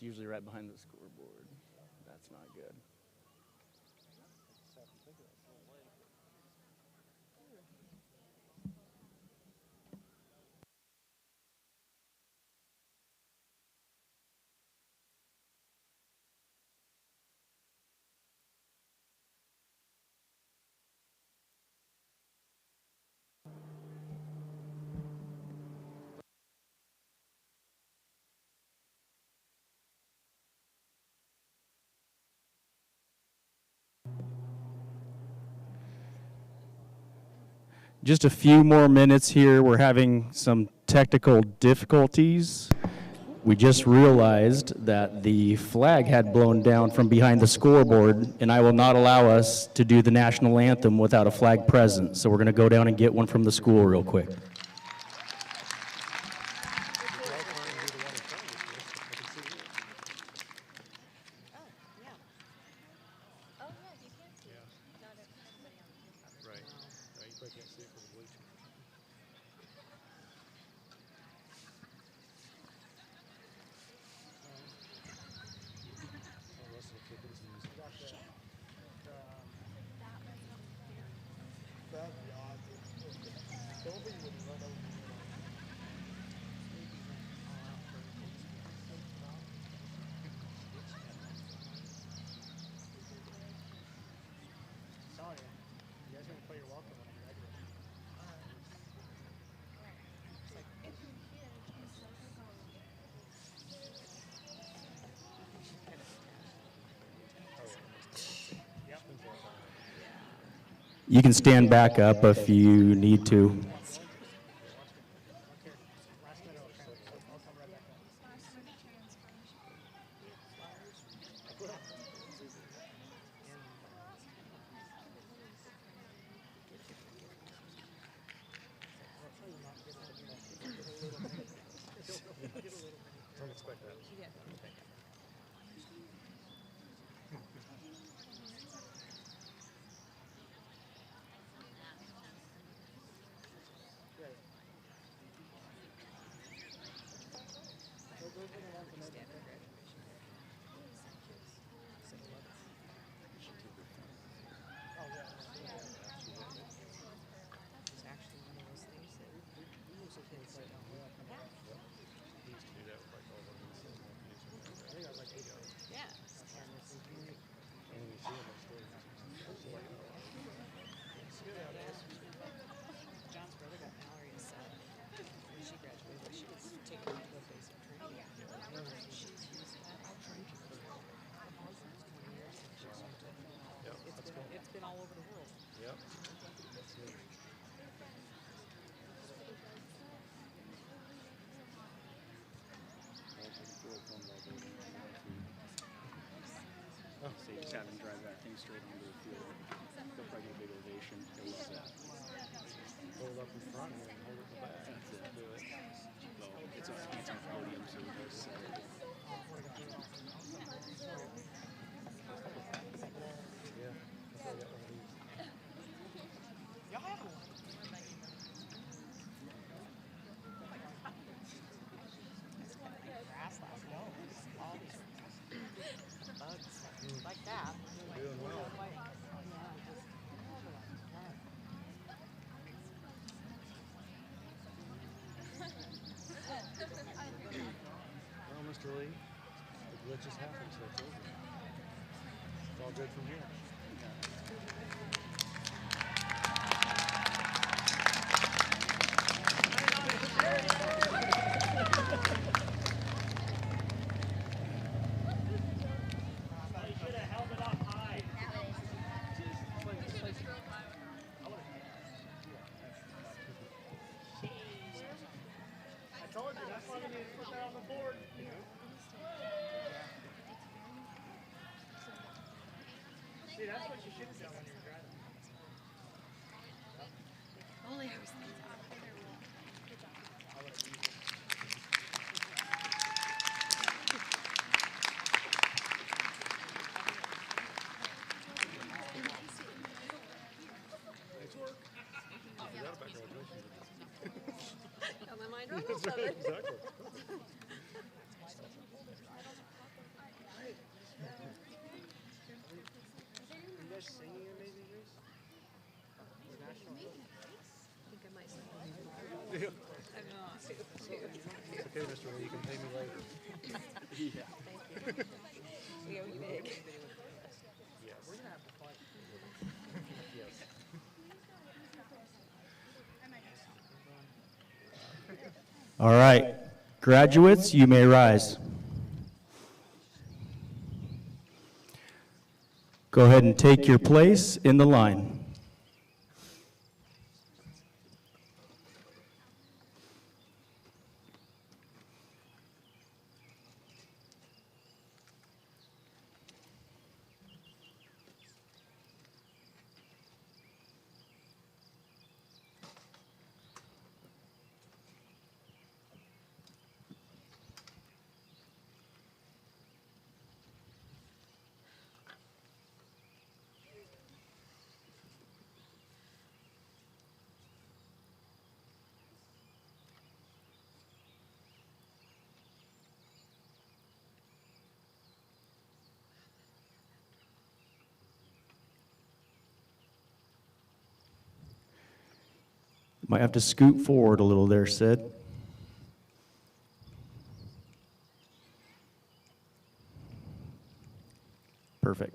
It's usually right behind the scoreboard. That's not good. Just a few more minutes here. We're having some technical difficulties. We just realized that the flag had blown down from behind the scoreboard, and I will not allow us to do the national anthem without a flag present. So we're going to go down and get one from the school real quick. You can stand back up if you need to. So you just have them drive that thing straight onto the field. They'll probably get a big ovation. They love that. Hold up in front and then hold it in the back. That's it. Do it. Well, it's on podium, so we both set it. Yeah. I got one of these. Y'all have one. Grass last no. All these bugs like that. Doing well. Well, Mr. Lee, the glitch has happened, so it's over. It's all good from here. See, that's what you should have done when you were driving. Only I was thinking. Good job. I'll let you. Nice work. I forgot about graduation. Got my mind right off of it. Exactly. okay, Mr. Lee, you can pay me later. We owe you big. All right, graduates, you may rise. Go ahead and take your place in the line. Might have to scoot forward a little there, Sid. Perfect.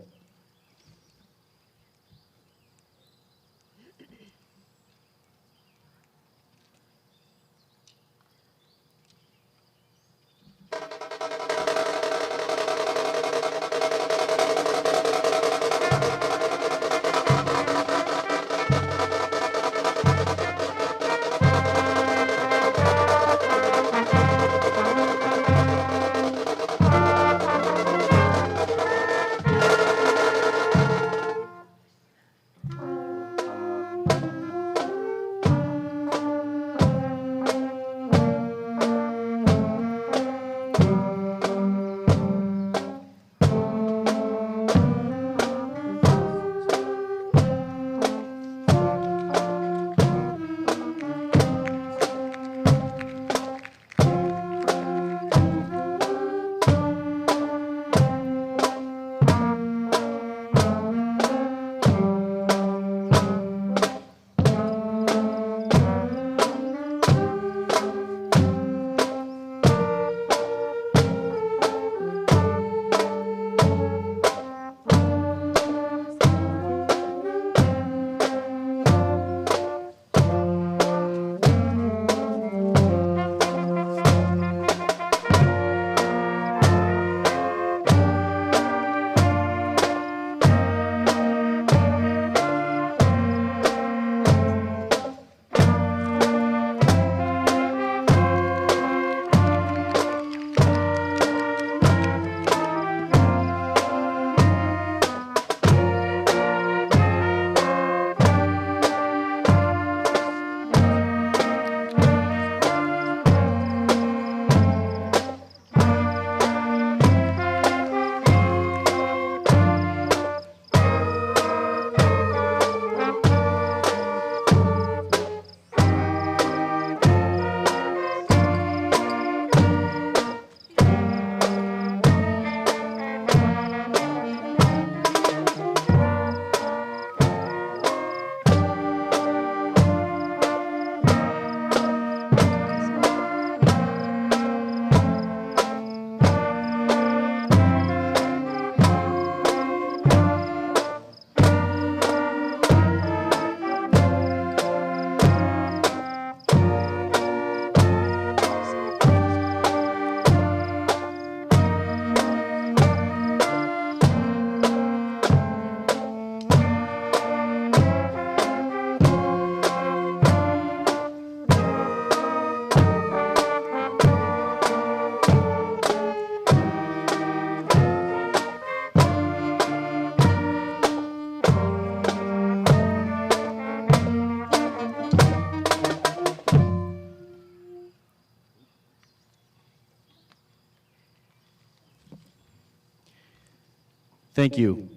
Thank you.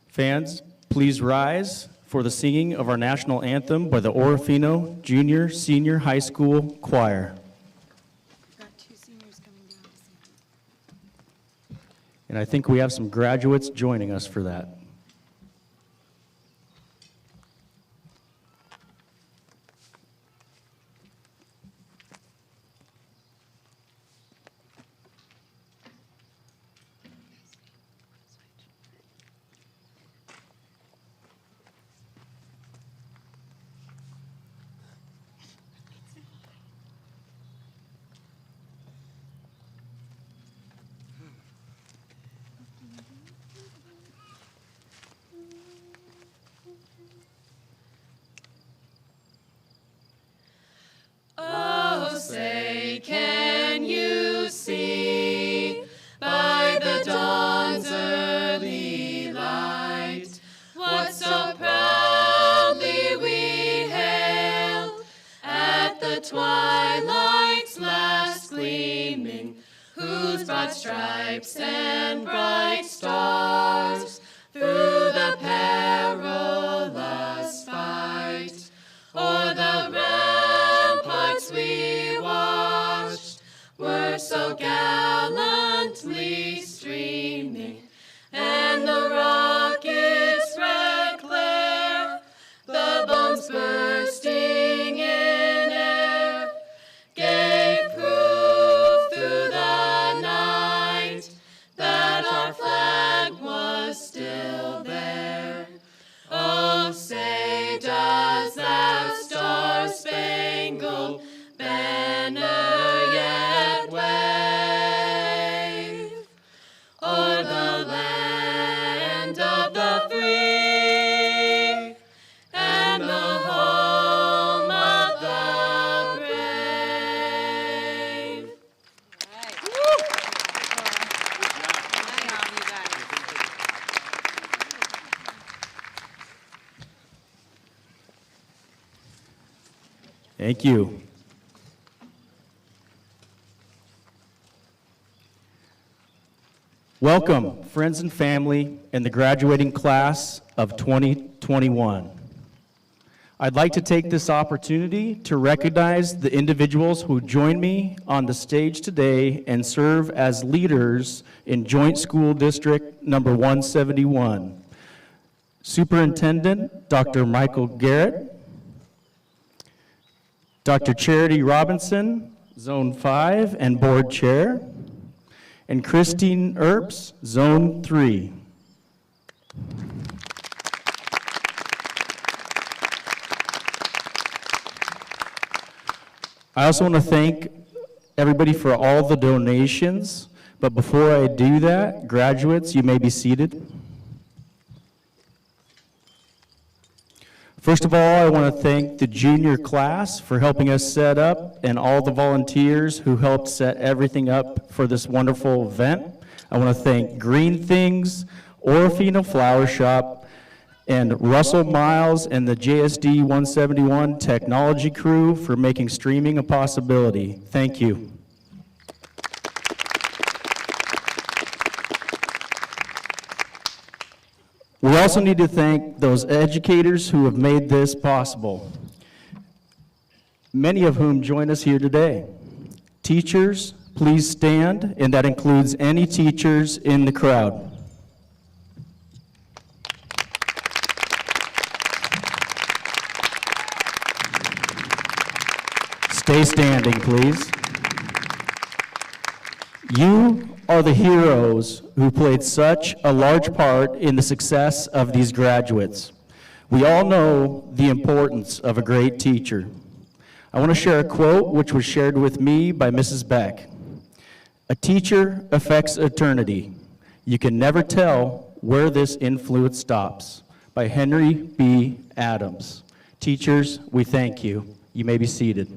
Fans, please rise for the singing of our national anthem by the Orofino Junior Senior High School Choir. Got two seniors coming down to sing. And I think we have some graduates joining us for that. and broad stripes and bright stars through the perilous fight. O'er the ramparts we watched were so gallantly streaming, and the rockets' red glare, the bombs bursting in air, gave proof through the night that our flag was still there. Oh, say does that star-spangled banner yet wave o'er the land of the free and the home of the brave? Thank you. Welcome, friends and family, and the graduating class of 2021. I'd like to take this opportunity to recognize the individuals who join me on the stage today and serve as leaders in Joint School District number 171. Superintendent Dr. Michael Garrett, Dr. Charity Robinson, Zone 5 and Board Chair, and Christine Earps, Zone 3. I also want to thank everybody for all the donations, but before I do that, graduates, you may be seated. First of all, I want to thank the junior class for helping us set up and all the volunteers who helped set everything up for this wonderful event. I want to thank Green Things, Orofino Flower Shop, and Russell Miles and the JSD 171 technology crew for making streaming a possibility. Thank you. We also need to thank those educators who have made this possible, many of whom join us here today. Teachers, please stand, and that includes any teachers in the crowd. Stay standing, please. You are the heroes who played such a large part in the success of these graduates. We all know the importance of a great teacher. I want to share a quote which was shared with me by Mrs. Beck. "A teacher affects eternity. You can never tell where this influence stops," by Henry B. Adams. Teachers, we thank you. You may be seated.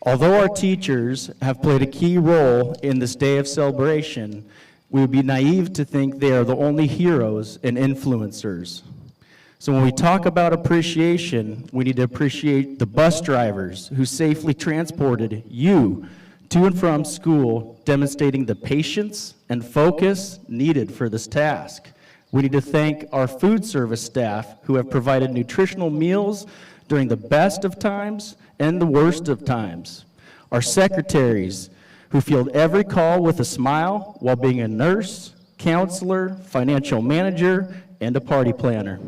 Although our teachers have played a key role in this day of celebration, we would be naive to think they are the only heroes and influencers. So when we talk about appreciation, we need to appreciate the bus drivers who safely transported you to and from school, demonstrating the patience and focus needed for this task. We need to thank our food service staff who have provided nutritional meals during the best of times and the worst of times. Our secretaries who field every call with a smile while being a nurse, counselor, financial manager, and a party planner.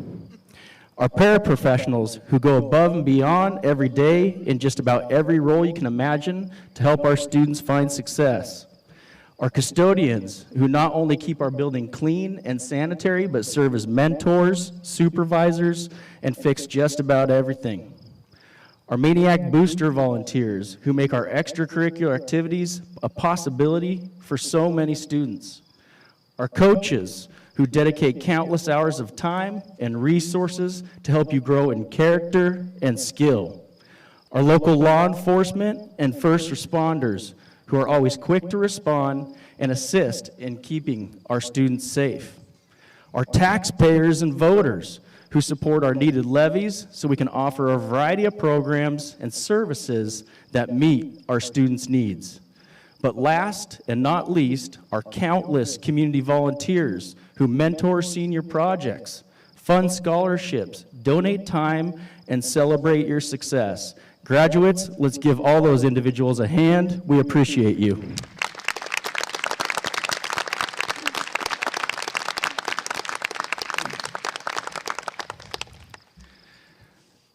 Our paraprofessionals who go above and beyond every day in just about every role you can imagine to help our students find success. Our custodians who not only keep our building clean and sanitary, but serve as mentors, supervisors, and fix just about everything. Our Maniac Booster volunteers who make our extracurricular activities a possibility for so many students. Our coaches who dedicate countless hours of time and resources to help you grow in character and skill. Our local law enforcement and first responders who are always quick to respond and assist in keeping our students safe. Our taxpayers and voters who support our needed levies so we can offer a variety of programs and services that meet our students' needs. But last and not least, our countless community volunteers who mentor senior projects, fund scholarships, donate time, and celebrate your success. Graduates, let's give all those individuals a hand. We appreciate you.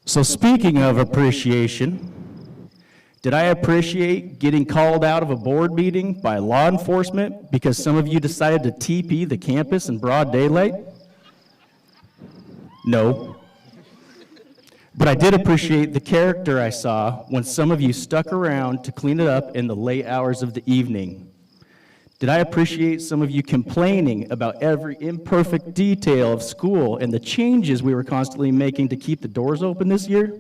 So speaking of appreciation, did I appreciate getting called out of a board meeting by law enforcement because some of you decided to TP the campus in broad daylight? No. But I did appreciate the character I saw when some of you stuck around to clean it up in the late hours of the evening. Did I appreciate some of you complaining about every imperfect detail of school and the changes we were constantly making to keep the doors open this year?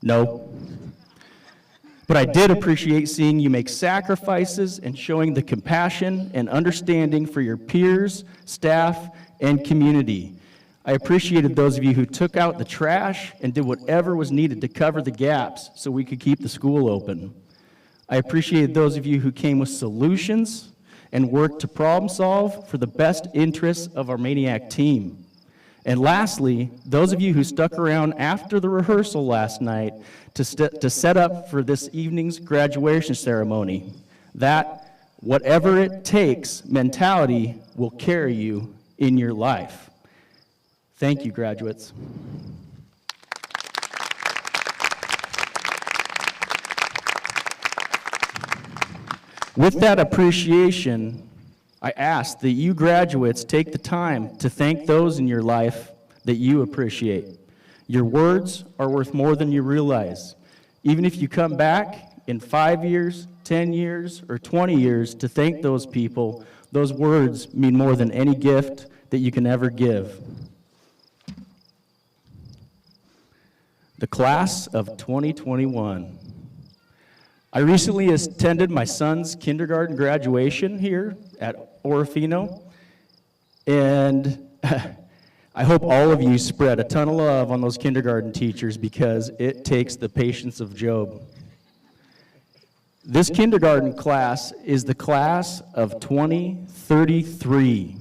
No. But I did appreciate seeing you make sacrifices and showing the compassion and understanding for your peers, staff, and community. I appreciated those of you who took out the trash and did whatever was needed to cover the gaps so we could keep the school open. I appreciated those of you who came with solutions and worked to problem solve for the best interests of our Maniac team. And lastly, those of you who stuck around after the rehearsal last night to set up for this evening's graduation ceremony. That whatever it takes mentality will carry you in your life. Thank you, graduates. With that appreciation, I ask that you graduates take the time to thank those in your life that you appreciate. Your words are worth more than you realize. Even if you come back in 5 years, 10 years, or 20 years to thank those people, those words mean more than any gift that you can ever give. The class of 2021. I recently attended my son's kindergarten graduation here at Orofino, and I hope all of you spread a ton of love on those kindergarten teachers because it takes the patience of Job. This kindergarten class is the class of 2033.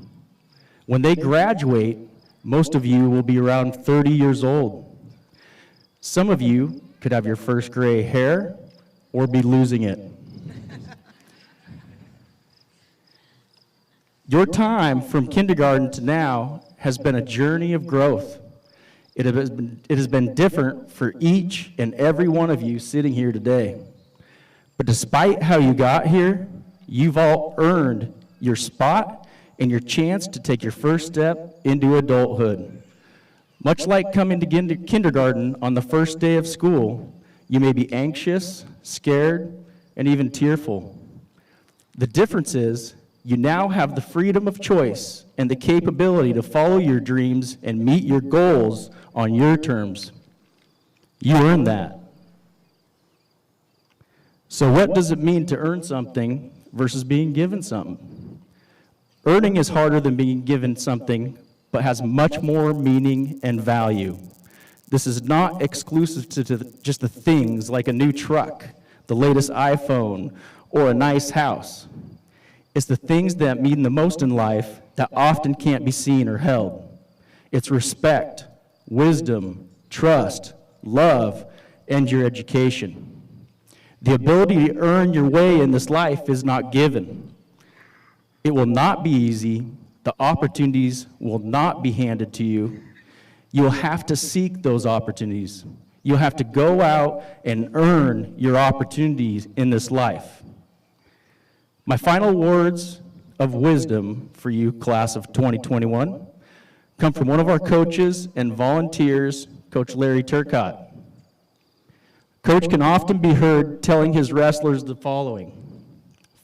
When they graduate, most of you will be around 30 years old. Some of you could have your first gray hair or be losing it. Your time from kindergarten to now has been a journey of growth. It has been different for each and every one of you sitting here today. But despite how you got here, you've all earned your spot and your chance to take your first step into adulthood. Much like coming to kindergarten on the first day of school, you may be anxious, scared, and even tearful. The difference is, you now have the freedom of choice and the capability to follow your dreams and meet your goals on your terms. You earned that. So what does it mean to earn something versus being given something? Earning is harder than being given something, but has much more meaning and value. This is not exclusive to just the things like a new truck, the latest iPhone, or a nice house. It's the things that mean the most in life that often can't be seen or held. It's respect, wisdom, trust, love, and your education. The ability to earn your way in this life is not given. It will not be easy. The opportunities will not be handed to you. You'll have to seek those opportunities. You'll have to go out and earn your opportunities in this life. My final words of wisdom for you, class of 2021, come from one of our coaches and volunteers, Coach Larry Turcott. Coach can often be heard telling his wrestlers the following.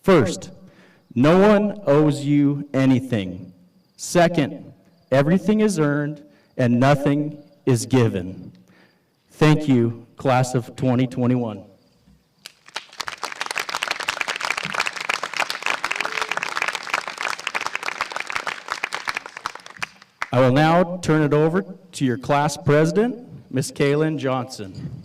First, no one owes you anything. Second, everything is earned and nothing is given. Thank you, class of 2021. I will now turn it over to your class president, Miss Kaylin Johnson.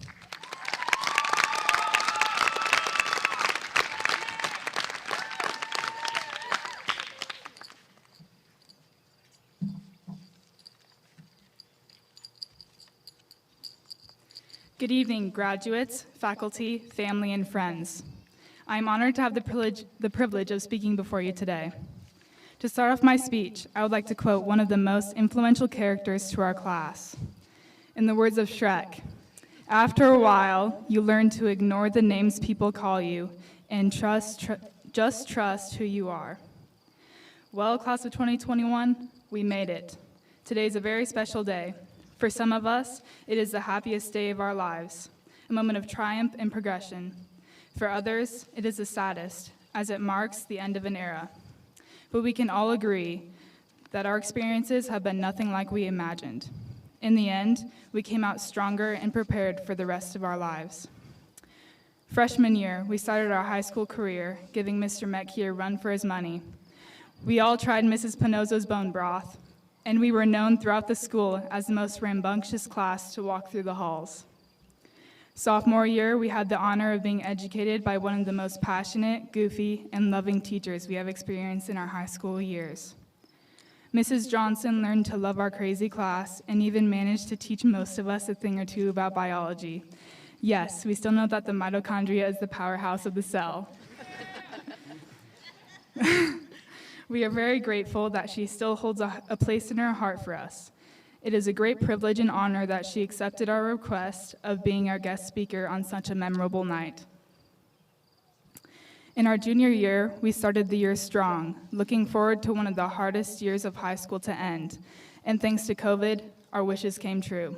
Good evening, graduates, faculty, family, and friends. I'm honored to have the privilege of speaking before you today. To start off my speech, I would like to quote one of the most influential characters to our class. In the words of Shrek, "After a while, you learn to ignore the names people call you and just trust who you are." Well, class of 2021, we made it. Today is a very special day. For some of us, it is the happiest day of our lives, a moment of triumph and progression. For others, it is the saddest, as it marks the end of an era. But we can all agree that our experiences have been nothing like we imagined. In the end, we came out stronger and prepared for the rest of our lives. Freshman year, we started our high school career, giving Mr. Metke a run for his money. We all tried Mrs. Pinozzo's bone broth, and we were known throughout the school as the most rambunctious class to walk through the halls. Sophomore year, we had the honor of being educated by one of the most passionate, goofy, and loving teachers we have experienced in our high school years. Mrs. Johnson learned to love our crazy class and even managed to teach most of us a thing or two about biology. Yes, we still know that the mitochondria is the powerhouse of the cell. We are very grateful that she still holds a place in her heart for us. It is a great privilege and honor that she accepted our request of being our guest speaker on such a memorable night. In our junior year, we started the year strong, looking forward to one of the hardest years of high school to end. And thanks to COVID, our wishes came true.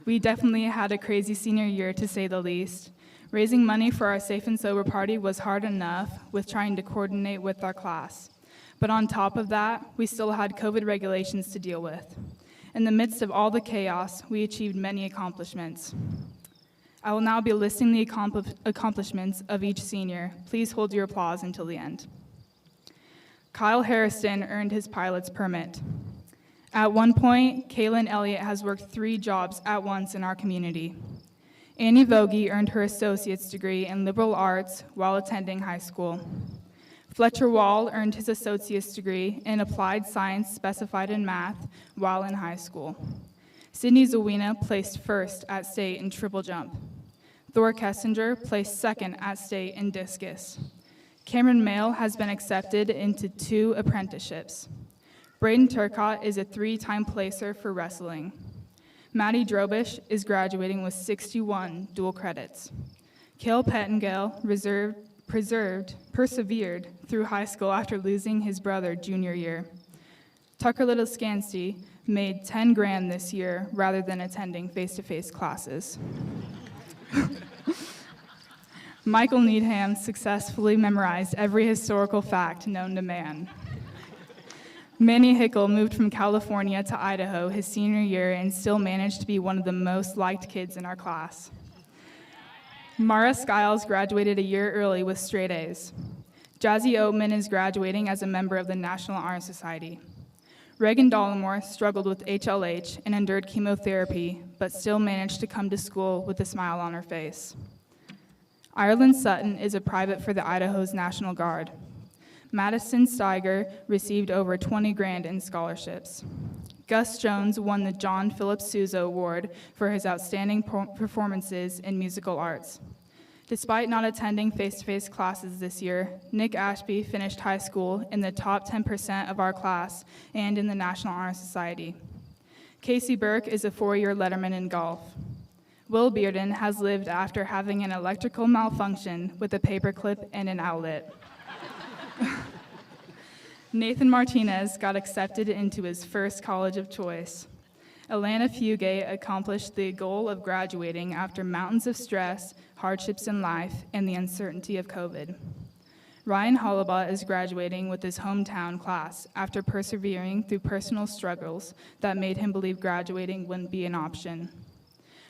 We definitely had a crazy senior year, to say the least. Raising money for our Safe and Sober party was hard enough with trying to coordinate with our class. But on top of that, we still had COVID regulations to deal with. In the midst of all the chaos, we achieved many accomplishments. I will now be listing the accomplishments of each senior. Please hold your applause until the end. Kyle Harrison earned his pilot's permit. At one point, Kaylin Elliott has worked 3 jobs at once in our community. Annie Vogie earned her associate's degree in liberal arts while attending high school. Fletcher Wall earned his associate's degree in applied science specified in math while in high school. Sydney Zawina placed first at state in triple jump. Thor Kessinger placed second at state in discus. Cameron Mail has been accepted into 2 apprenticeships. Braden Turcott is a 3-time placer for wrestling. Maddie Drobish is graduating with 61 dual credits. Cale Pettingale persevered through high school after losing his brother junior year. Tucker Little-Scansty made 10 grand this year rather than attending face-to-face classes. Michael Needham successfully memorized every historical fact known to man. Manny Hickel moved from California to Idaho his senior year and still managed to be one of the most liked kids in our class. Mara Skiles graduated a year early with straight A's. Jazzy Oatman is graduating as a member of the National Honor Society. Reagan Dollimore struggled with HLH and endured chemotherapy, but still managed to come to school with a smile on her face. Ireland Sutton is a private for the Idaho's National Guard. Madison Steiger received over 20 grand in scholarships. Gus Jones won the John Philip Sousa Award for his outstanding performances in musical arts. Despite not attending face-to-face classes this year, Nick Ashby finished high school in the top 10% of our class and in the National Honor Society. Casey Burke is a 4-year letterman in golf. Will Bearden has lived after having an electrical malfunction with a paperclip and an outlet. Nathan Martinez got accepted into his first college of choice. Alana Fugate accomplished the goal of graduating after mountains of stress, hardships in life, and the uncertainty of COVID. Ryan Hollabaugh is graduating with his hometown class after persevering through personal struggles that made him believe graduating wouldn't be an option.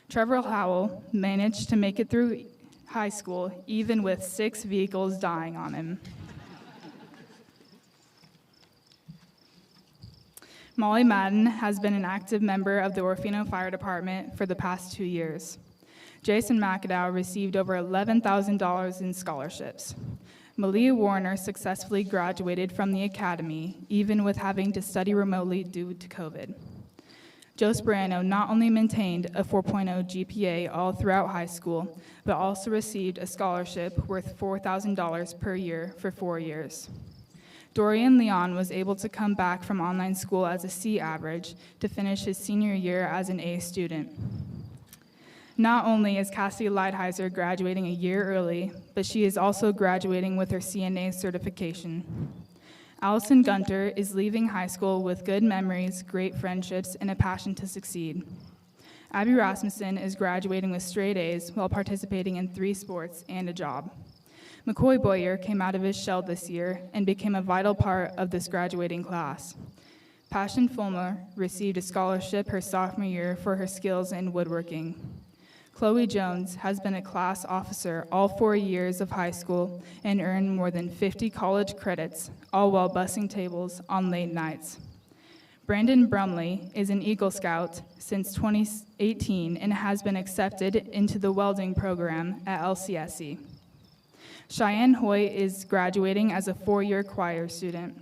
Trevor Howell managed to make it through high school even with 6 vehicles dying on him. Molly Madden has been an active member of the Orofino Fire Department for the past 2 years. Jason McAdow received over $11,000 in scholarships. Malia Warner successfully graduated from the academy, even with having to study remotely due to COVID. Joe Sperano not only maintained a 4.0 GPA all throughout high school, but also received a scholarship worth $4,000 per year for 4 years. Dorian Leon was able to come back from online school as a C average to finish his senior year as an A student. Not only is Cassidy Lighthizer graduating a year early, but she is also graduating with her CNA certification. Allison Gunter is leaving high school with good memories, great friendships, and a passion to succeed. Abby Rasmussen is graduating with straight A's while participating in 3 sports and a job. McCoy Boyer came out of his shell this year and became a vital part of this graduating class. Passion Fulmer received a scholarship her sophomore year for her skills in woodworking. Chloe Jones has been a class officer all 4 years of high school and earned more than 50 college credits, all while bussing tables on late nights. Brandon Brumley is an Eagle Scout since 2018 and has been accepted into the welding program at LCSC. Cheyenne Hoy is graduating as a 4-year choir student.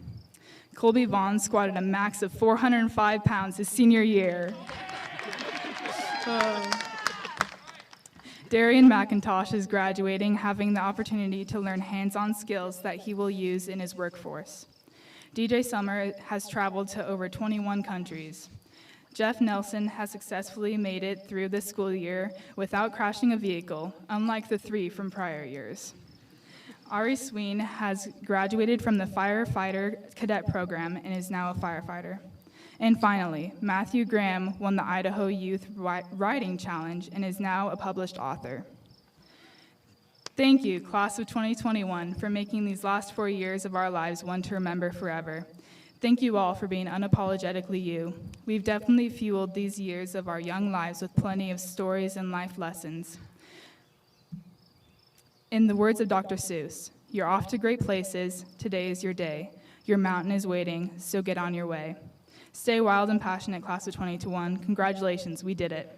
Colby Vaughn squatted a max of 405 pounds his senior year. Darian McIntosh is graduating, having the opportunity to learn hands-on skills that he will use in his workforce. DJ Summer has traveled to over 21 countries. Jeff Nelson has successfully made it through the school year without crashing a vehicle, unlike the 3 from prior years. Ari Sween has graduated from the firefighter cadet program and is now a firefighter. And finally, Matthew Graham won the Idaho Youth Writing Challenge and is now a published author. Thank you, class of 2021, for making these last 4 years of our lives one to remember forever. Thank you all for being unapologetically you. We've definitely fueled these years of our young lives with plenty of stories and life lessons. In the words of Dr. Seuss, you're off to great places, today is your day. Your mountain is waiting, so get on your way. Stay wild and passionate, class of 2021. Congratulations, we did it.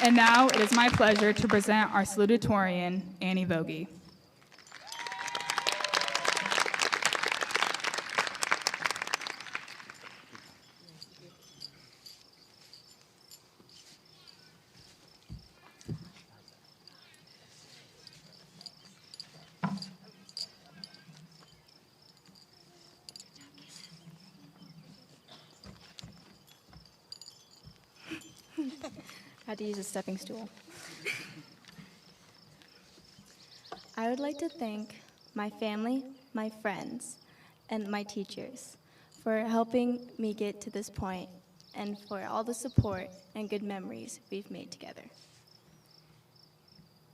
And now it is my pleasure to present our salutatorian, Annie Vogie. Had to use a stepping stool. I would like to thank my family, my friends, and my teachers for helping me get to this point and for all the support and good memories we've made together.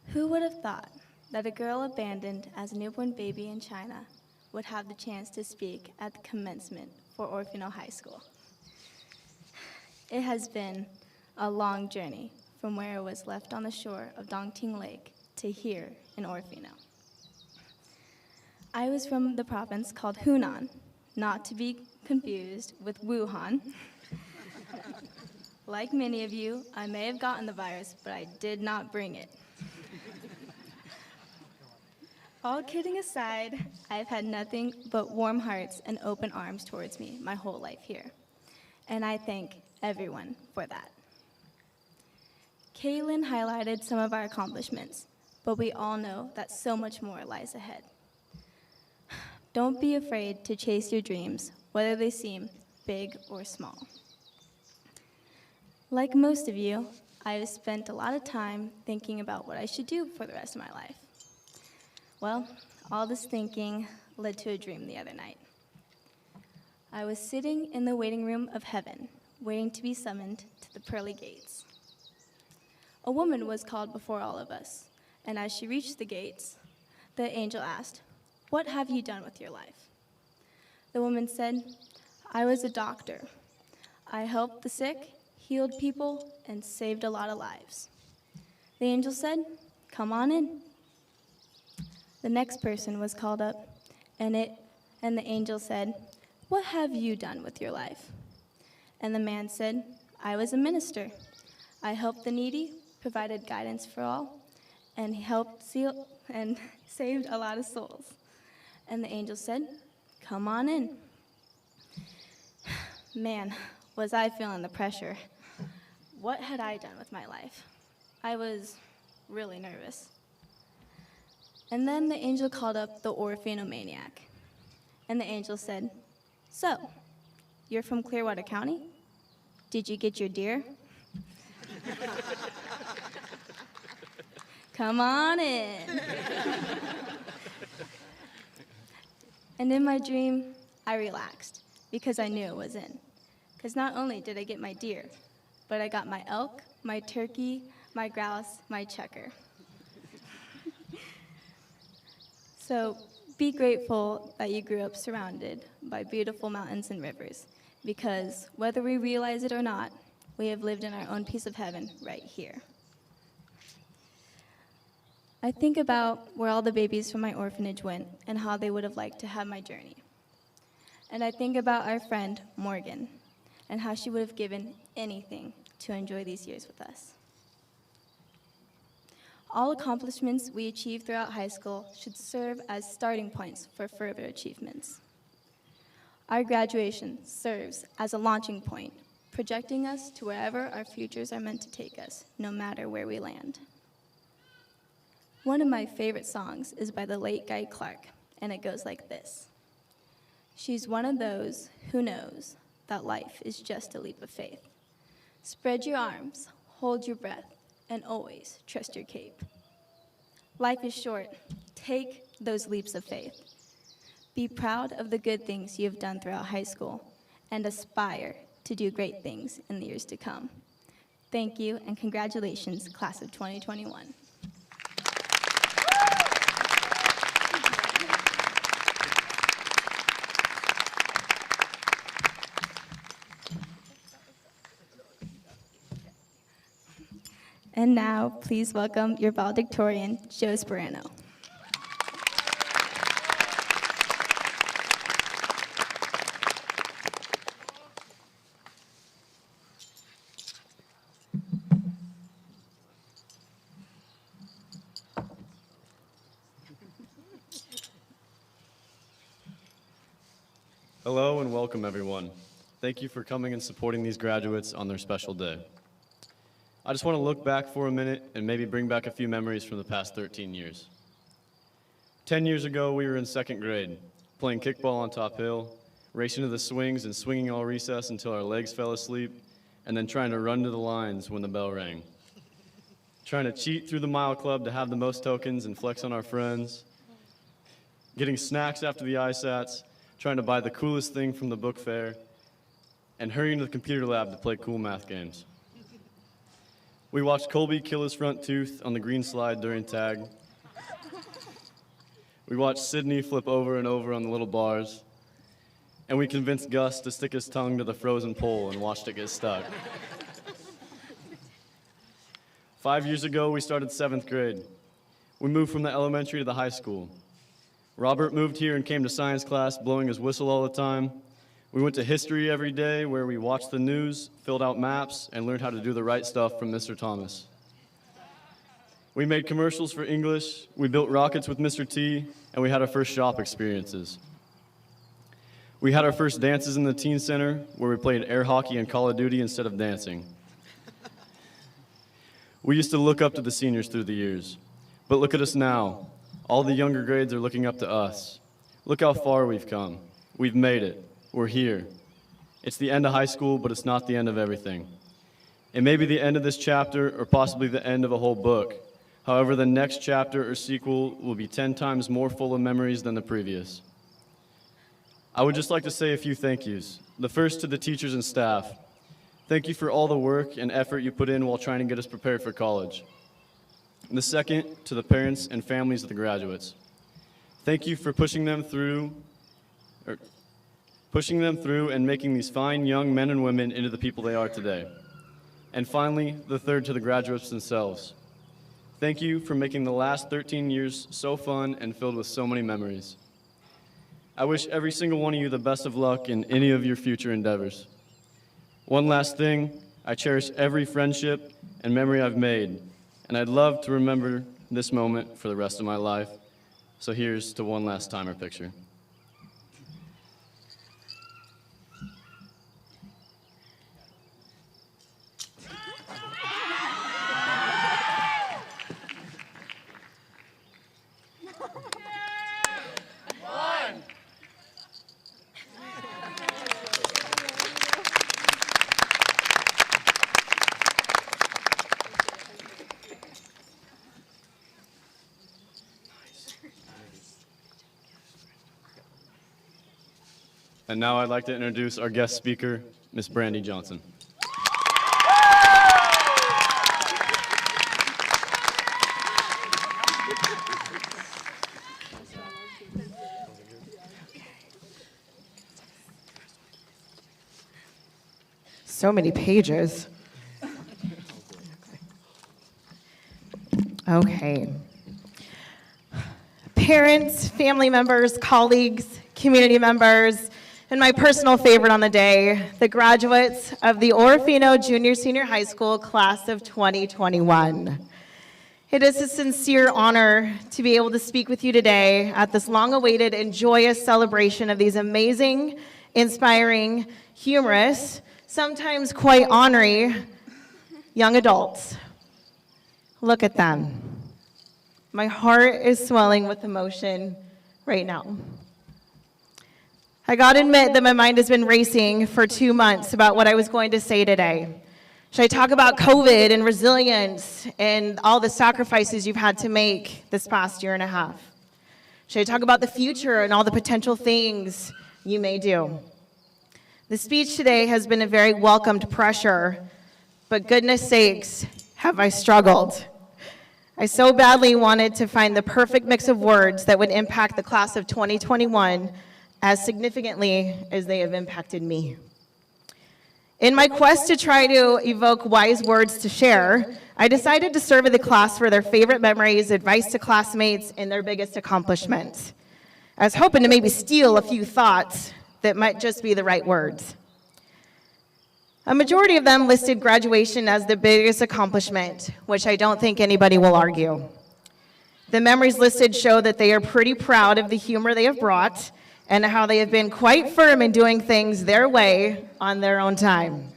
Who would have thought that a girl abandoned as a newborn baby in China would have the chance to speak at the commencement for Orofino High School? It has been a long journey from where I was left on the shore of Dongting Lake to here in Orofino. I was from the province called Hunan, not to be confused with Wuhan. Like many of you, I may have gotten the virus, but I did not bring it. All kidding aside, I've had nothing but warm hearts and open arms towards me my whole life here, and I thank everyone for that. Kaylin highlighted some of our accomplishments, but we all know that so much more lies ahead. Don't be afraid to chase your dreams, whether they seem big or small. Like most of you, I have spent a lot of time thinking about what I should do for the rest of my life. Well, all this thinking led to a dream the other night. I was sitting in the waiting room of heaven, waiting to be summoned to the pearly gates. A woman was called before all of us, and as she reached the gates, the angel asked, "What have you done with your life?" The woman said, "I was a doctor. I helped the sick, healed people, and saved a lot of lives." The angel said, "Come on in." The next person was called up, and the angel said, "What have you done with your life?" And the man said, "I was a minister. I helped the needy, provided guidance for all, and saved a lot of souls." And the angel said, "Come on in." Man, was I feeling the pressure. What had I done with my life? I was really nervous. And then the angel called up the Orofino maniac. And the angel said, "So, you're from Clearwater County? Did you get your deer? Come on in." And in my dream, I relaxed because I knew it was in. Because not only did I get my deer, but I got my elk, my turkey, my grouse, my checker. So be grateful that you grew up surrounded by beautiful mountains and rivers, because whether we realize it or not, we have lived in our own piece of heaven right here. I think about where all the babies from my orphanage went and how they would have liked to have my journey. And I think about our friend, Morgan, and how she would have given anything to enjoy these years with us. All accomplishments we achieve throughout high school should serve as starting points for further achievements. Our graduation serves as a launching point, projecting us to wherever our futures are meant to take us, no matter where we land. One of my favorite songs is by the late Guy Clark, and it goes like this. "She's one of those who knows that life is just a leap of faith. Spread your arms, hold your breath, and always trust your cape. Life is short. Take those leaps of faith. Be proud of the good things you have done throughout high school, and aspire to do great things in the years to come." Thank you, and congratulations, class of 2021. And now, please welcome your valedictorian, Joe Sperano. Hello and welcome, everyone. Thank you for coming and supporting these graduates on their special day. I just want to look back for a minute and maybe bring back a few memories from the past 13 years. 10 years ago, we were in second grade, playing kickball on Top Hill, racing to the swings and swinging all recess until our legs fell asleep, and then trying to run to the lines when the bell rang. Trying to cheat through the mile club to have the most tokens and flex on our friends. Getting snacks after the ISATs, trying to buy the coolest thing from the book fair, and hurrying to the computer lab to play cool math games. We watched Colby kill his front tooth on the green slide during tag. We watched Sydney flip over and over on the little bars. And we convinced Gus to stick his tongue to the frozen pole and watched it get stuck. 5 years ago, we started 7th grade. We moved from the elementary to the high school. Robert moved here and came to science class blowing his whistle all the time. We went to history every day where we watched the news, filled out maps, and learned how to do the right stuff from Mr. Thomas. We made commercials for English, we built rockets with Mr. T, and we had our first shop experiences. We had our first dances in the teen center where we played air hockey and Call of Duty instead of dancing. We used to look up to the seniors through the years, but look at us now. All the younger grades are looking up to us. Look how far we've come. We've made it. We're here. It's the end of high school, but it's not the end of everything. It may be the end of this chapter or possibly the end of a whole book. However, the next chapter or sequel will be 10 times more full of memories than the previous. I would just like to say a few thank yous. The first to the teachers and staff. Thank you for all the work and effort you put in while trying to get us prepared for college. And the second to the parents and families of the graduates. Thank you for pushing them through and making these fine young men and women into the people they are today. And finally, the third to the graduates themselves. Thank you for making the last 13 years so fun and filled with so many memories. I wish every single one of you the best of luck in any of your future endeavors. One last thing, I cherish every friendship and memory I've made, and I'd love to remember this moment for the rest of my life. So here's to one last timer picture. And now I'd like to introduce our guest speaker, Ms. Brandy Johnson. So many pages. Okay. Parents, family members, colleagues, community members, and my personal favorite on the day, the graduates of the Orofino Junior-Senior High School class of 2021. It is a sincere honor to be able to speak with you today at this long-awaited and joyous celebration of these amazing, inspiring, humorous, sometimes quite ornery young adults. Look at them. My heart is swelling with emotion right now. I gotta admit that my mind has been racing for 2 months about what I was going to say today. Should I talk about COVID and resilience and all the sacrifices you've had to make this past year and a half? Should I talk about the future and all the potential things you may do? The speech today has been a very welcomed pressure, but goodness sakes, have I struggled. I so badly wanted to find the perfect mix of words that would impact the class of 2021 as significantly as they have impacted me. In my quest to try to evoke wise words to share, I decided to survey the class for their favorite memories, advice to classmates, and their biggest accomplishments. I was hoping to maybe steal a few thoughts that might just be the right words. A majority of them listed graduation as the biggest accomplishment, which I don't think anybody will argue. The memories listed show that they are pretty proud of the humor they have brought and how they have been quite firm in doing things their way on their own time.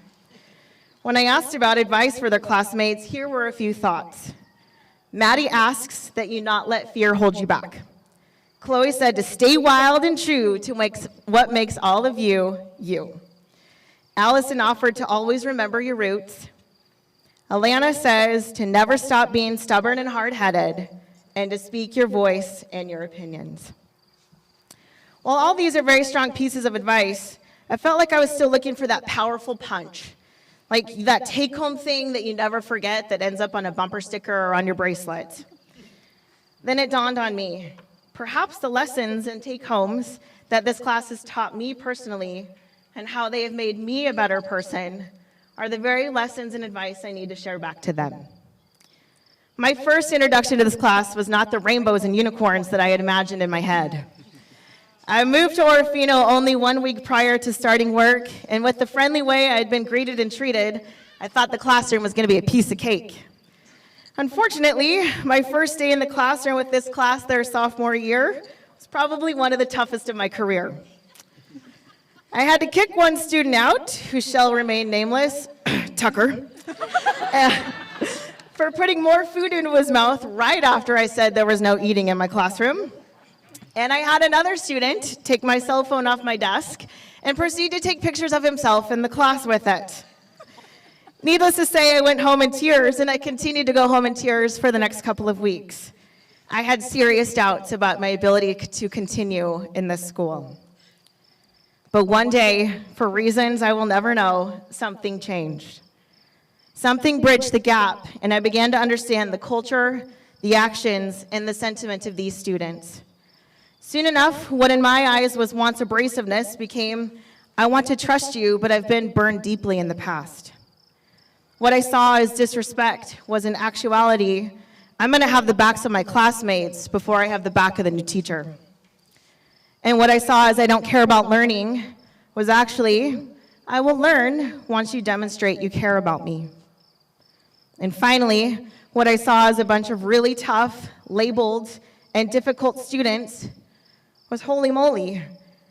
When I asked about advice for their classmates, here were a few thoughts. Maddie asks that you not let fear hold you back. Chloe said to stay wild and true to what makes all of you, you. Allison offered to always remember your roots. Alana says to never stop being stubborn and hard-headed and to speak your voice and your opinions. While all these are very strong pieces of advice, I felt like I was still looking for that powerful punch, like that take-home thing that you never forget that ends up on a bumper sticker or on your bracelet. Then it dawned on me, perhaps the lessons and take-homes that this class has taught me personally and how they have made me a better person are the very lessons and advice I need to share back to them. My first introduction to this class was not the rainbows and unicorns that I had imagined in my head. I moved to Orofino only 1 week prior to starting work, and with the friendly way I had been greeted and treated, I thought the classroom was going to be a piece of cake. Unfortunately, my first day in the classroom with this class their sophomore year was probably one of the toughest of my career. I had to kick one student out, who shall remain nameless, Tucker, for putting more food into his mouth right after I said there was no eating in my classroom. And I had another student take my cell phone off my desk and proceed to take pictures of himself in the class with it. Needless to say, I went home in tears, and I continued to go home in tears for the next couple of weeks. I had serious doubts about my ability to continue in this school. But one day, for reasons I will never know, something changed. Something bridged the gap, and I began to understand the culture, the actions, and the sentiment of these students. Soon enough, what in my eyes was once abrasiveness became, I want to trust you, but I've been burned deeply in the past. What I saw as disrespect was in actuality I'm going to have the backs of my classmates before I have the back of the new teacher. And what I saw as I don't care about learning was actually, I will learn once you demonstrate you care about me. And finally, what I saw as a bunch of really tough, labeled, and difficult students was, holy moly,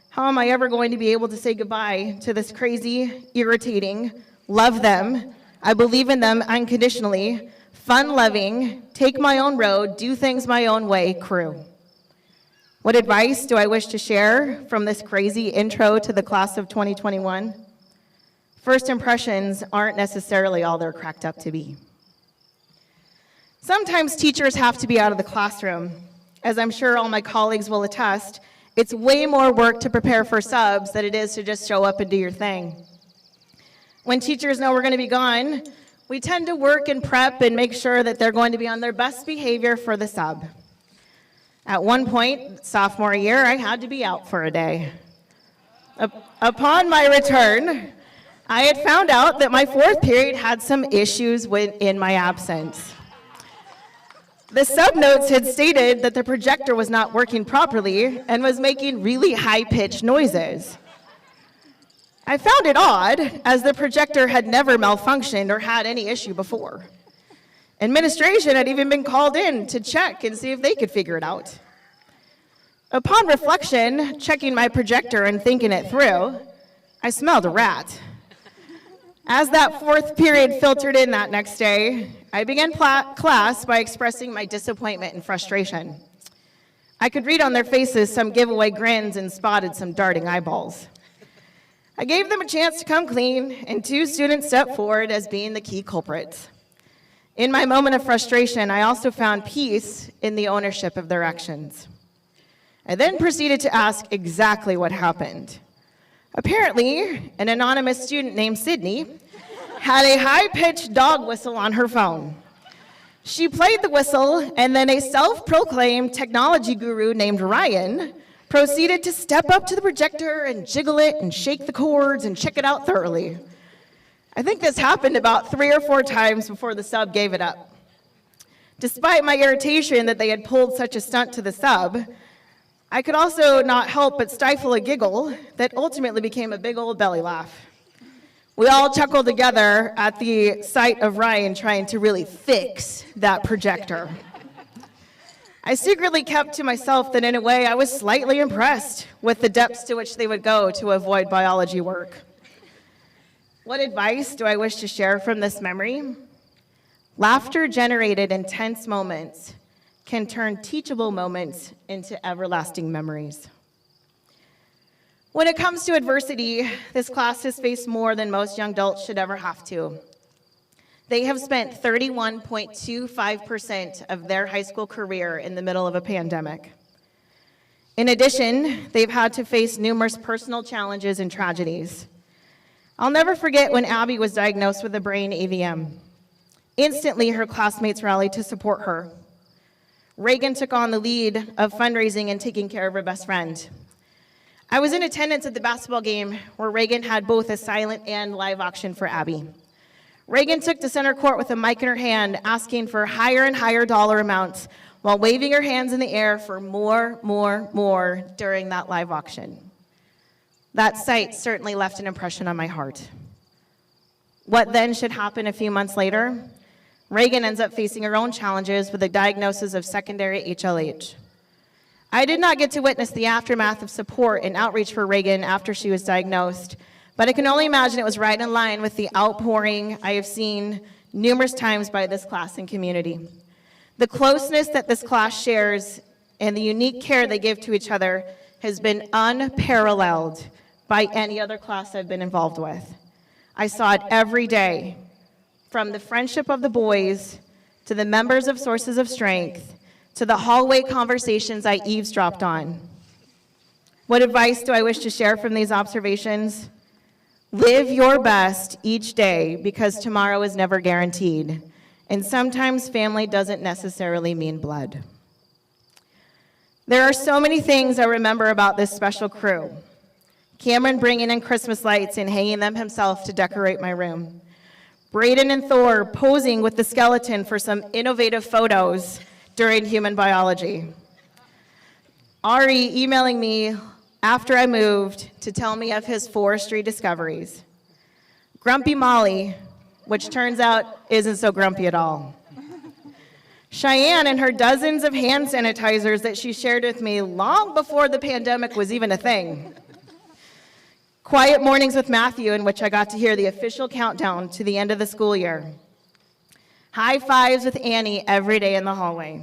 how am I ever going to be able to say goodbye to this crazy, irritating, love them, I believe in them unconditionally, fun-loving, take my own road, do things my own way crew? What advice do I wish to share from this crazy intro to the class of 2021? First impressions aren't necessarily all they're cracked up to be. Sometimes teachers have to be out of the classroom. As I'm sure all my colleagues will attest, it's way more work to prepare for subs than it is to just show up and do your thing. When teachers know we're going to be gone, we tend to work and prep and make sure that they're going to be on their best behavior for the sub. At one point, sophomore year, I had to be out for a day. Upon my return, I had found out that my fourth period had some issues in my absence. The sub-notes had stated that the projector was not working properly and was making really high-pitched noises. I found it odd, as the projector had never malfunctioned or had any issue before. Administration had even been called in to check and see if they could figure it out. Upon reflection, checking my projector and thinking it through, I smelled a rat. As that fourth period filtered in that next day, I began class by expressing my disappointment and frustration. I could read on their faces some giveaway grins and spotted some darting eyeballs. I gave them a chance to come clean, and 2 students stepped forward as being the key culprits. In my moment of frustration, I also found peace in the ownership of their actions. I then proceeded to ask exactly what happened. Apparently, an anonymous student named Sydney had a high-pitched dog whistle on her phone. She played the whistle, and then a self-proclaimed technology guru named Ryan proceeded to step up to the projector and jiggle it and shake the cords and check it out thoroughly. I think this happened about 3 or 4 times before the sub gave it up. Despite my irritation that they had pulled such a stunt to the sub, I could also not help but stifle a giggle that ultimately became a big old belly laugh. We all chuckled together at the sight of Ryan trying to really fix that projector. I secretly kept to myself that in a way I was slightly impressed with the depths to which they would go to avoid biology work. What advice do I wish to share from this memory? Laughter generated in tense moments can turn teachable moments into everlasting memories. When it comes to adversity, this class has faced more than most young adults should ever have to. They have spent 31.25% of their high school career in the middle of a pandemic. In addition, they've had to face numerous personal challenges and tragedies. I'll never forget when Abby was diagnosed with a brain AVM. Instantly, her classmates rallied to support her. Reagan took on the lead of fundraising and taking care of her best friend. I was in attendance at the basketball game where Reagan had both a silent and live auction for Abby. Reagan took to center court with a mic in her hand, asking for higher and higher dollar amounts while waving her hands in the air for more during that live auction. That sight certainly left an impression on my heart. What then should happen a few months later? Reagan ends up facing her own challenges with a diagnosis of secondary HLH. I did not get to witness the aftermath of support and outreach for Reagan after she was diagnosed, but I can only imagine it was right in line with the outpouring I have seen numerous times by this class and community. The closeness that this class shares and the unique care they give to each other has been unparalleled by any other class I've been involved with. I saw it every day, from the friendship of the boys, to the members of Sources of Strength, to the hallway conversations I eavesdropped on. What advice do I wish to share from these observations? Live your best each day, because tomorrow is never guaranteed, and sometimes family doesn't necessarily mean blood. There are so many things I remember about this special crew. Cameron bringing in Christmas lights and hanging them himself to decorate my room. Braden and Thor posing with the skeleton for some innovative photos during human biology. Ari emailing me after I moved to tell me of his forestry discoveries. Grumpy Molly, which turns out isn't so grumpy at all. Cheyenne and her dozens of hand sanitizers that she shared with me long before the pandemic was even a thing. Quiet mornings with Matthew, in which I got to hear the official countdown to the end of the school year. High fives with Annie every day in the hallway.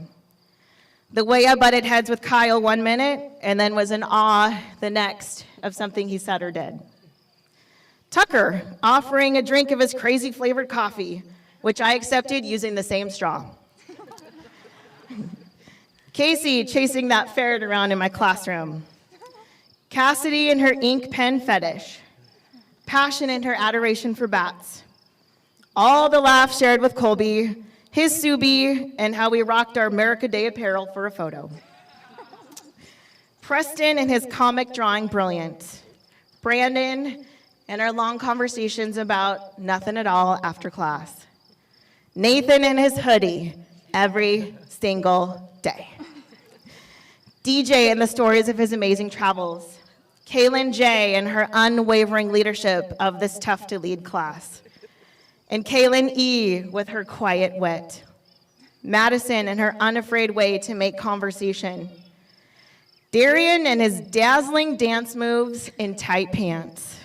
The way I butted heads with Kyle one minute and then was in awe the next of something he said or did. Tucker offering a drink of his crazy flavored coffee, which I accepted using the same straw. Casey chasing that ferret around in my classroom. Cassidy and her ink pen fetish. Passion in her adoration for bats. All the laughs shared with Colby, his Subi, and how we rocked our America Day apparel for a photo. Preston and his comic drawing brilliant. Brandon and our long conversations about nothing at all after class. Nathan and his hoodie every single day. DJ and the stories of his amazing travels. Kaylin J and her unwavering leadership of this tough to lead class. And Kaylin E with her quiet wit. Madison and her unafraid way to make conversation. Darian and his dazzling dance moves in tight pants.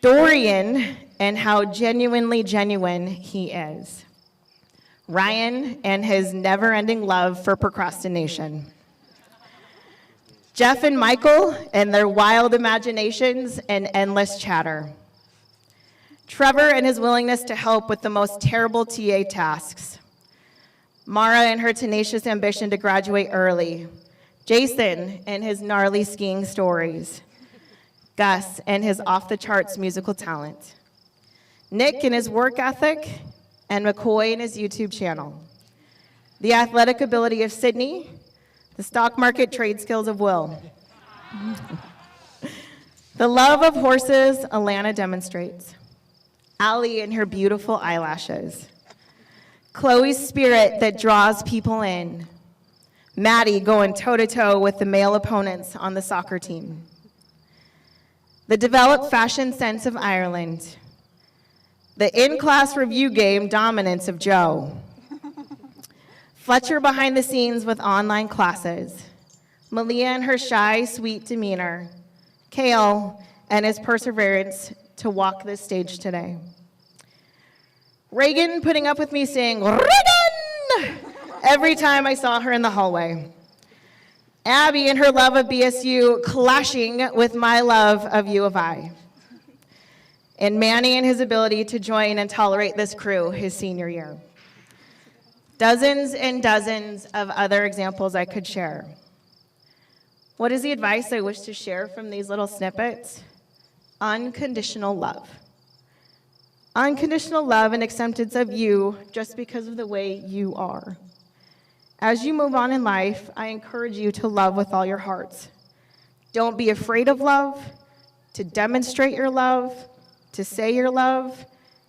Dorian and how genuinely genuine he is. Ryan and his never-ending love for procrastination. Jeff and Michael and their wild imaginations and endless chatter. Trevor and his willingness to help with the most terrible TA tasks. Mara and her tenacious ambition to graduate early. Jason and his gnarly skiing stories. Gus and his off-the-charts musical talent. Nick and his work ethic, and McCoy and his YouTube channel. The athletic ability of Sydney, the stock market trade skills of Will. The love of horses Alana demonstrates. Allie and her beautiful eyelashes. Chloe's spirit that draws people in. Maddie going toe-to-toe with the male opponents on the soccer team. The developed fashion sense of Ireland. The in-class review game dominance of Joe. Fletcher behind the scenes with online classes. Malia and her shy, sweet demeanor. Kale and his perseverance to walk this stage today. Reagan putting up with me saying, Reagan! Every time I saw her in the hallway. Abby and her love of BSU clashing with my love of U of I. And Manny and his ability to join and tolerate this crew his senior year. Dozens and dozens of other examples I could share. What is the advice I wish to share from these little snippets? Unconditional love. Unconditional love and acceptance of you just because of the way you are. As you move on in life, I encourage you to love with all your hearts. Don't be afraid of love, to demonstrate your love, to say your love,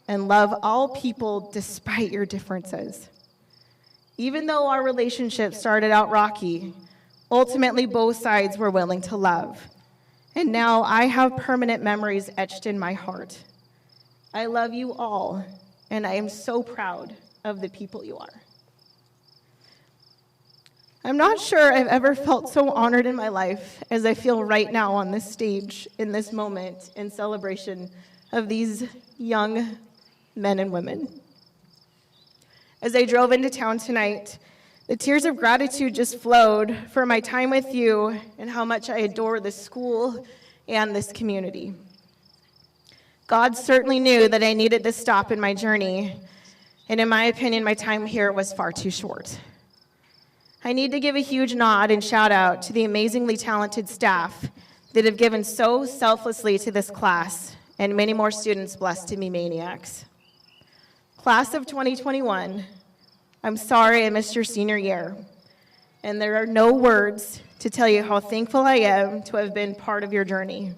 and love all people despite your differences. Even though our relationship started out rocky, ultimately both sides were willing to love. And now I have permanent memories etched in my heart. I love you all, and I am so proud of the people you are. I'm not sure I've ever felt so honored in my life as I feel right now on this stage in this moment in celebration of these young men and women. As I drove into town tonight, the tears of gratitude just flowed for my time with you and how much I adore this school and this community. God certainly knew that I needed this stop in my journey, and in my opinion, my time here was far too short. I need to give a huge nod and shout out to the amazingly talented staff that have given so selflessly to this class, and many more students blessed to be maniacs. Class of 2021, I'm sorry I missed your senior year, and there are no words to tell you how thankful I am to have been part of your journey,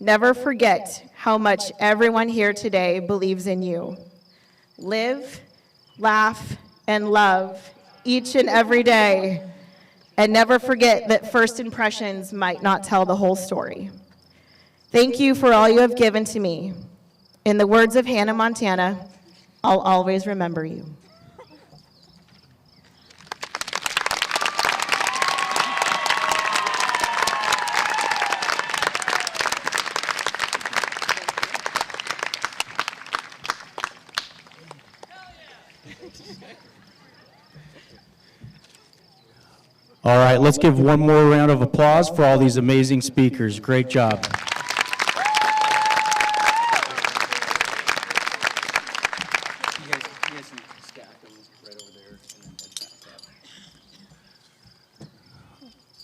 Never forget how much everyone here today believes in you. Live, laugh, and love each and every day. And never forget that first impressions might not tell the whole story. Thank you for all you have given to me. In the words of Hannah Montana, I'll always remember you. All right, let's give one more round of applause for all these amazing speakers. Great job.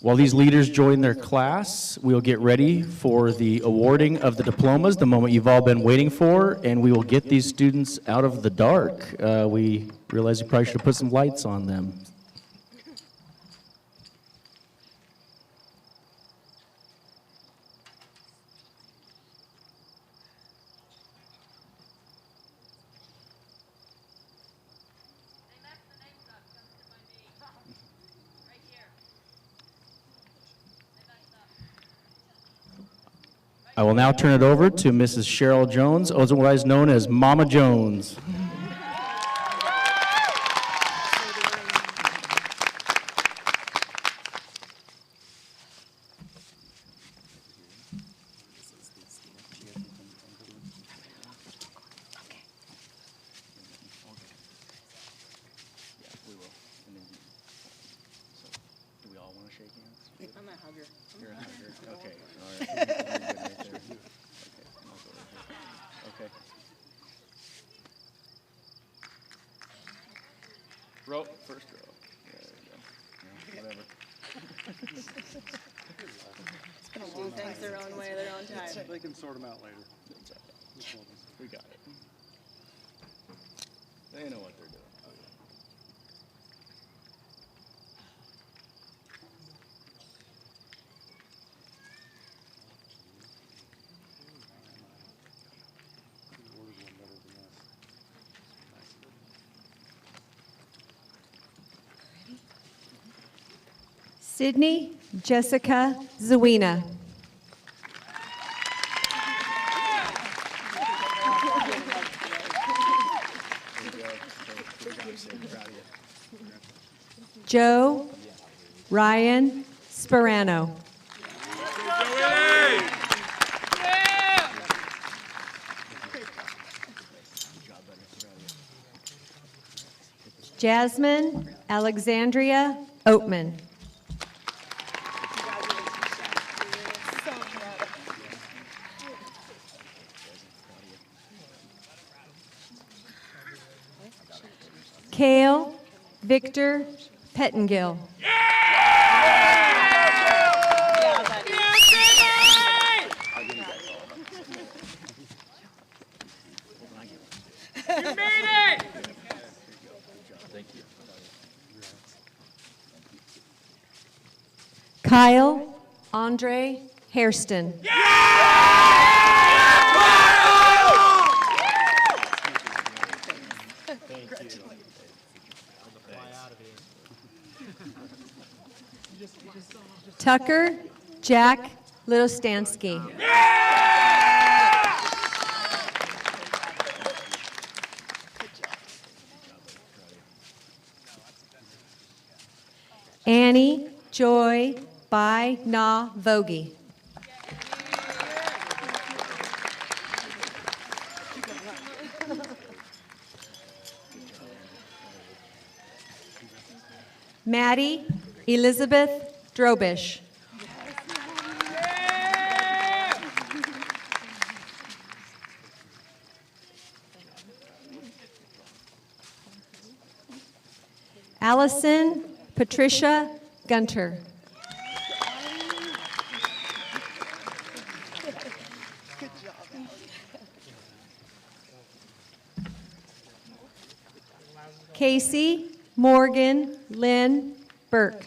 While these leaders join their class, we'll get ready for the awarding of the diplomas, the moment you've all been waiting for, and we will get these students out of the dark. We realize we probably should have put some lights on them. I will now turn it over to Mrs. Cheryl Jones, otherwise known as Mama Jones. Row, first row. There we go. Yeah, whatever. Do things their own way, their own time. They can sort them out later. We got it. They know what they're doing. Sydney Jessica Zawina. Joe Ryan Sperano. Jasmine Alexandria Oatman. Kale Victor Pettengill. You made it! Kyle Andre Hairston. Tucker Jack Littlestansky. Annie Joy Bai Na Vogie. Maddie Elizabeth Drobish. Allison Patricia Gunter. Casey Morgan Lynn Burke.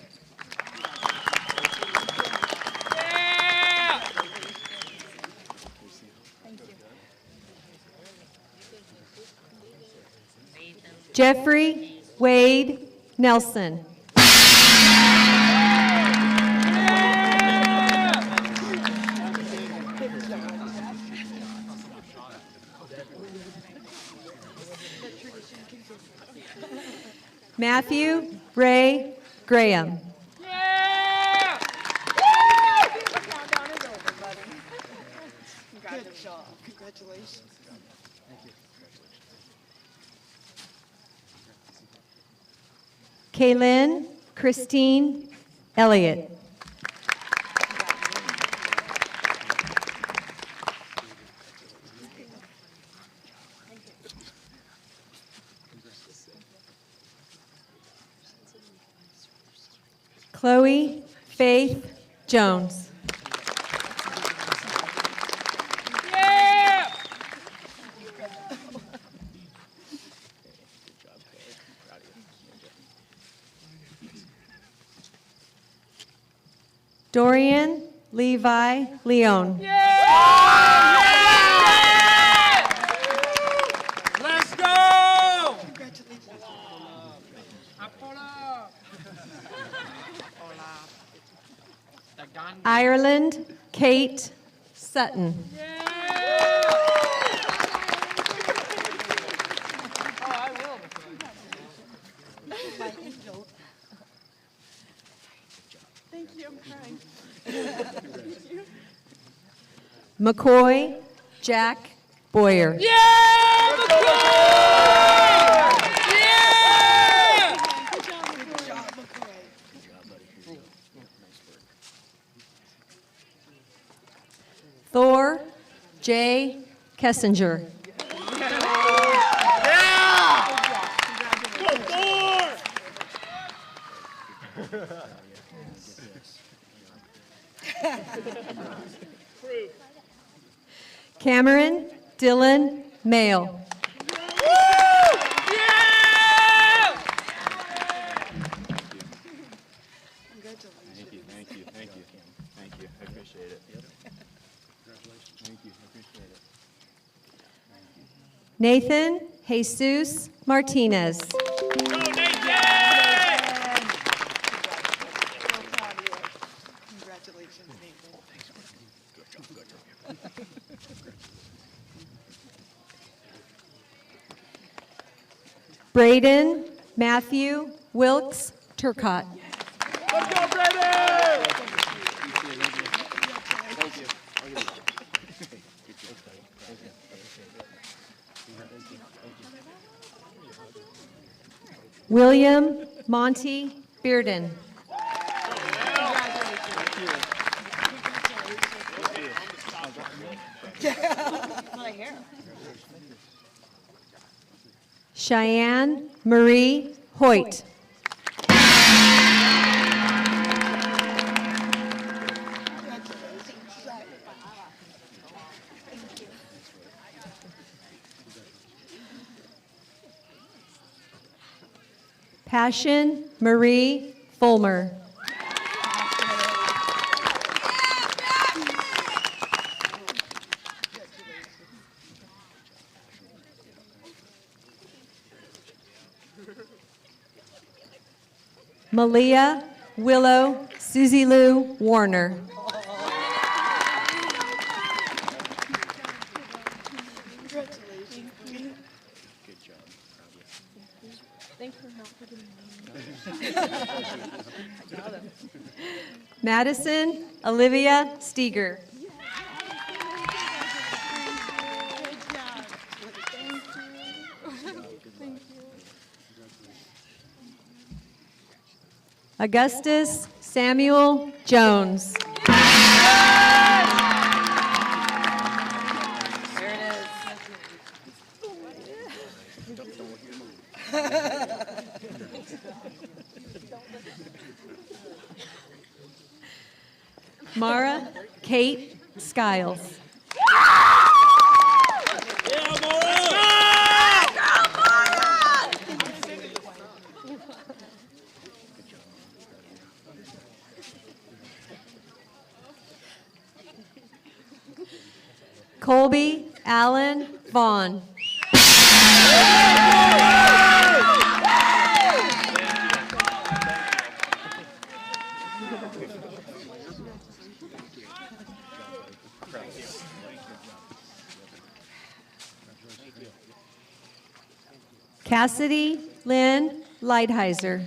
Jeffrey Wade Nelson. Matthew Ray Graham. Congratulations. Kaylin Christine Elliott. Chloe Faith Jones. Dorian Levi Leone. Let's go! Ireland Kate Sutton. Thank you, I'm crying. McCoy Jack Boyer. Thor J. Kessinger. Cameron Dylan Mail. Thank you. I appreciate it. Thank you. I appreciate it. Nathan Jesus Martinez. Congratulations, Nathan. Braden Matthew Wilkes Turcott. Let's go, Brandon! William Monty Bearden. Cheyenne Marie Hoyt. Passion Marie Fulmer. Malia Willow Susie Lou Warner. Madison Olivia Steger. Augustus Samuel Jones. Mara Kate Skiles. Colby Allen Vaughn. Cassidy Lynn Lighthizer.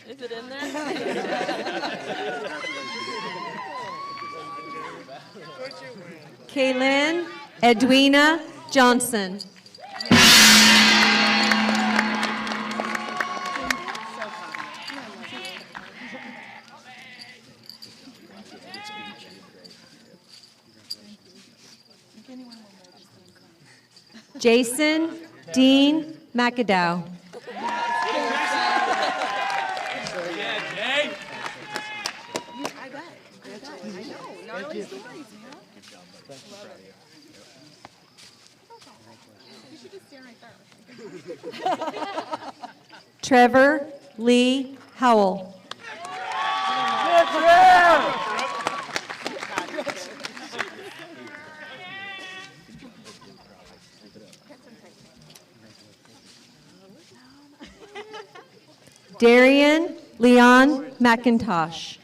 Is it in there? Kaylin Edwina Johnson. Jason Dean McAdow. Trevor Lee Howell. Darian Leon McIntosh.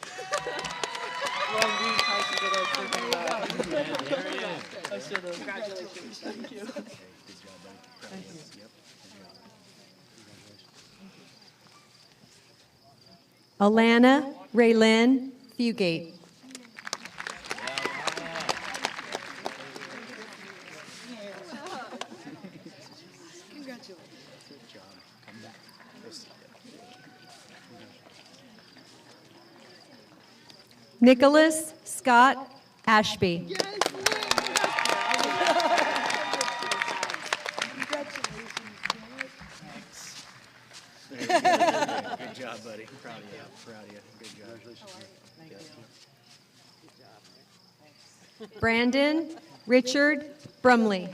Alana Raylyn Fugate. Nicholas Scott Ashby. Good job, buddy. Proud of you. Proud of you. Good job. Brandon Richard Brumley.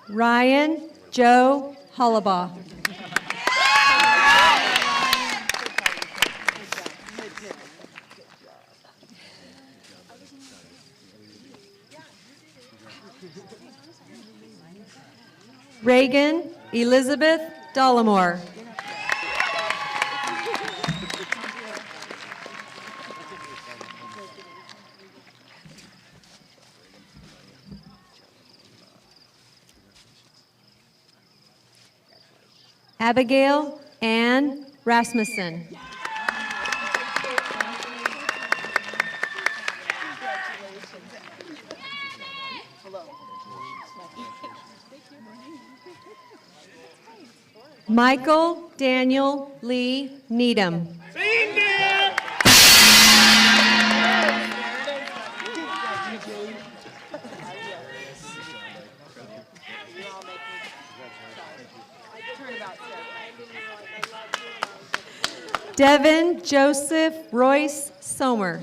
Ryan Joe Hollabaugh. Reagan Elizabeth Dollamore. Abigail Ann Rasmussen. Michael Daniel Lee Needham. Devin Joseph Royce Somer.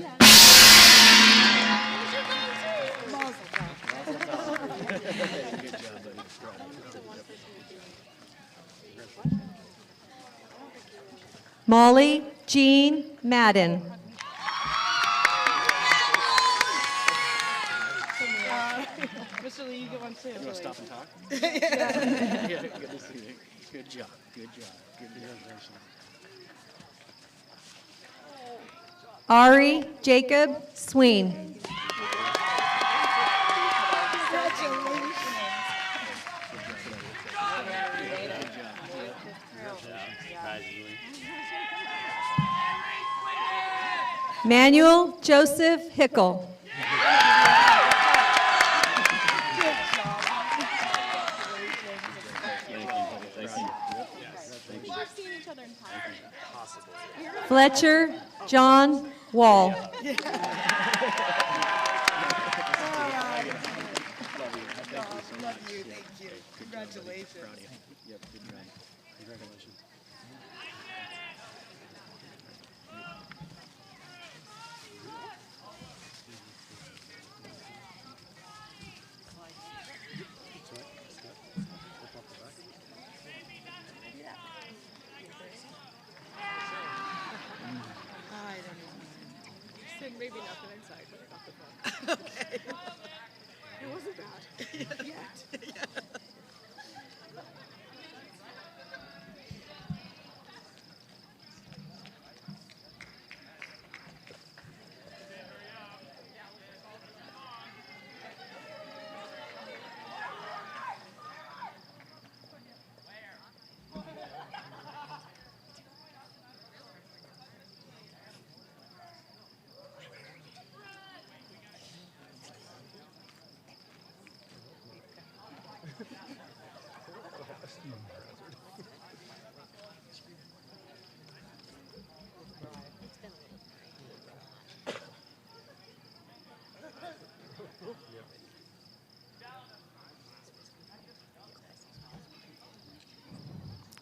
Molly Jean Madden. Mr. Lee, you get one too. You want to stop and talk? Yeah. Good to see you. Good job. Good job. Congratulations. Ari Jacob Sween. Manuel Joseph Hickle. Fletcher John Wall. Love you. Thank you. Congratulations. Yep, good job. Congratulations. I don't even know. Maybe nothing inside, but I got the phone.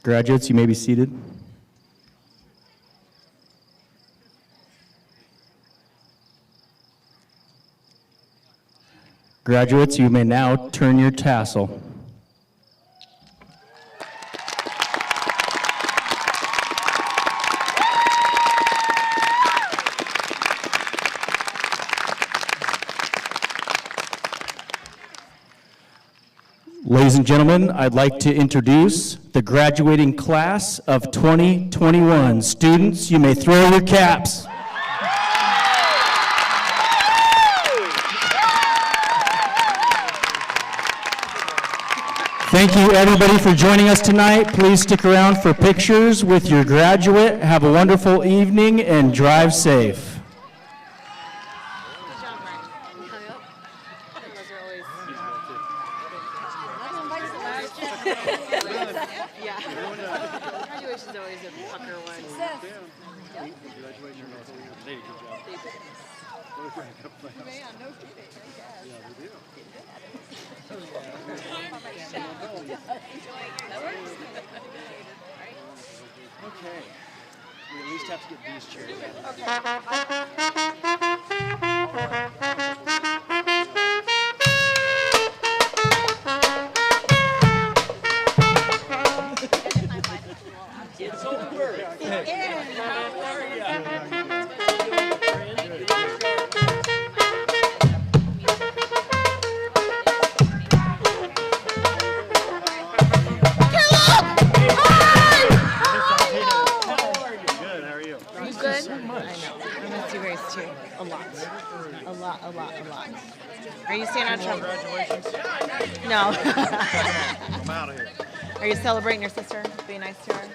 Graduates, you may be seated. Graduates, you may now turn your tassel. Ladies and gentlemen, I'd like to introduce the graduating class of 2021. Students, you may throw your caps. Thank you, everybody, for joining us tonight. Please stick around for pictures with your graduate. Have a wonderful evening and drive safe. Graduation's always a pucker one. Man, no kidding. Okay. We at least have to get these chairs out. It's over. How are A lot. Are you staying on Trump? No. I'm out of here. Are you celebrating your sister? Be nice to her.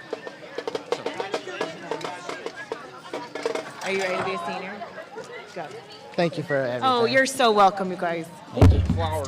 Are you ready to be a senior? Go. Thank you for everything. Oh, you're so welcome, you guys. Flower.